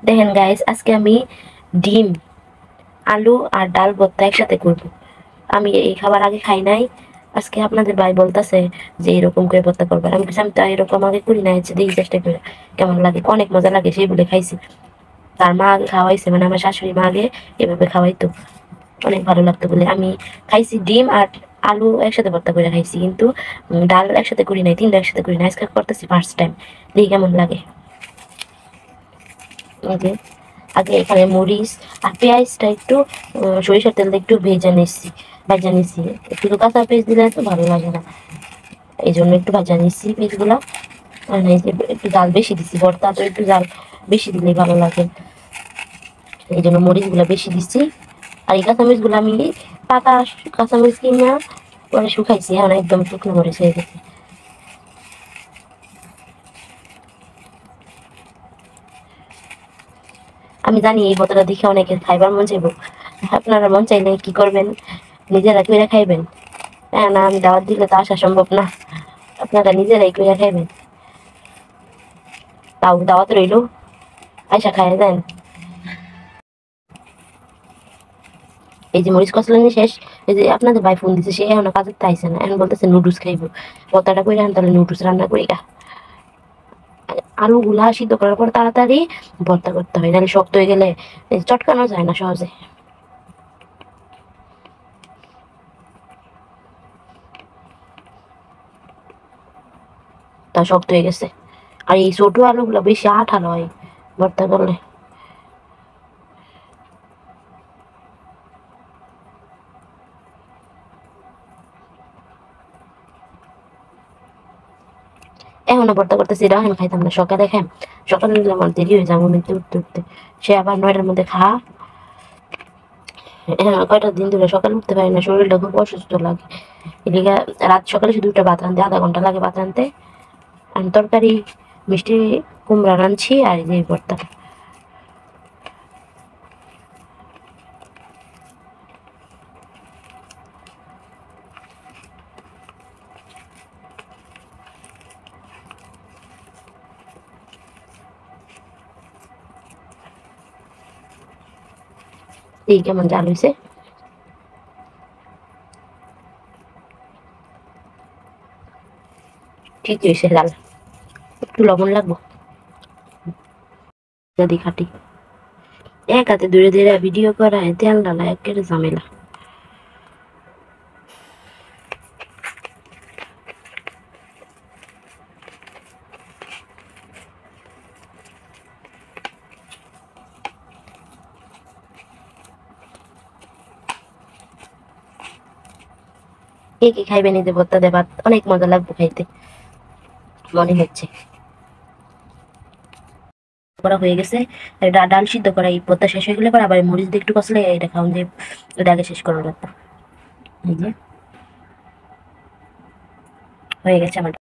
দেখেন গাইস, আজকে আমি ডিম, আলু আর ডাল ভর্তা একসাথে করব। আমি এই খাবার আগে খাই নাই। আজকে আপনাদের ভাই বলতেছে যে এরকম করে ভর্তা করবার। আমি বলছি আমি তো এরকম আগে করি নাই, দেখি চেষ্টা করে কেমন লাগে। অনেক মজা লাগে সেই বলে খাইছি। তার মা আগে খাওয়াইছে, মানে আমার শাশুড়ি মা আগে এভাবে খাওয়াইতো, অনেক ভালো লাগতো বলে আমি খাইছি। ডিম আর আলু একসাথে ভর্তা করে খাইছি, কিন্তু ডাল একসাথে করি নাই, তিনটা একসাথে করি নাই। আজকে করতেছি ফার্স্ট টাইম, দেখি কেমন লাগে। এই যে আগে এখানে মরিচ আর পেঁয়াজটা একটু সরিষার তেল দিয়ে একটু ভাজা নিচ্ছি। একটু তো কাঁচা পেঁয়াজ দিলে তো ভালো লাগে না, এই জন্য একটু ভাজা নিচ্ছি পেঁয়াজগুলা। আর এই যে একটু জাল বেশি দিচ্ছি, ভর্তা তো একটু জাল বেশি দিলেই ভালো লাগে, এই জন্য মরিচগুলো বেশি দিচ্ছি। আর এই কাঁচামরিচগুলো আমি পাকা কাঁচামরিচ কিনা পরে শুকাইছি, এখন একদম শুকনো মরিচ হয়ে গেছে। আমি জানি এই বোতলটা দেখে অনেকের খাইবার মন চাইব, আপনারা মন চাইলে কি করবেন, নিজেরা কইরা খাইবেন। হ্যাঁ, না আমি দাওয়াত দিলে তো আসা সম্ভব না, আপনারা নিজেরাই কইরা খাইবেন। তাও দাওয়াত রইলো, আইসা খাইয়া দেন। এই যে মরিচ কষলানি শেষ, এই যে আপনাদের ভাই ফোন দিছে, সে এখনো কাজের আইসে না, এখন বলতেছে নুডলস খাইবো। ভর্তাটা কইরা তাহলে নুডলস রান্না করি গা। আলুগুলা সিদ্ধ করার পর তাড়াতাড়ি ভর্তা করতে হয়, নাহলে শক্ত হয়ে গেলে চটকানো যায় না সহজে। তা শক্ত হয়ে গেছে। আর এই ছোট আলুগুলো বেশি আঠালো হয় ভর্তা করলে। এখনো ভর্তা করতেছি, এটা আমি খাইতাম না সকালে। খাই সকালে নিলে আমার দেরি হয়ে যাবো উঠতে উঠতে উঠতে, সে আবার 9টার মধ্যে হ্যাঁ, কয়টা দিন ধরে সকালে উঠতে পারি না, শরীরটা খুব অসুস্থ লাগে। এদিকে রাত সকালে শুধু উঠে ভাত রাঁধতে 0.5 ঘন্টা লাগে ভাত রাঁধতে। আর তরকারি মিষ্টি কুমড়া রাঁধছি, আর এই যে ভর্তা। এই কেমন জাল হয়েছে, ঠিক হয়েছে জাল। একটু লবণ লাগবো, যদি খাটি। এক হাতে দূরে দূরে ভিডিও করা, তেল ডালা একেবারে ঝামেলা। কে কে খাইবেন এই যে ভর্তা দিয়ে ভাত, অনেক মজা লাগবে খাইতে মনে হচ্ছে। করা হয়ে গেছে, ডাল সিদ্ধ করা এই ভর্তা শেষ হয়ে গেলে পর আবার মরিচ দিয়ে একটু কষলে এটা খাওয়ান যে এটা আগে শেষ করার ব্যাপার। এই যে হয়ে গেছে আমার।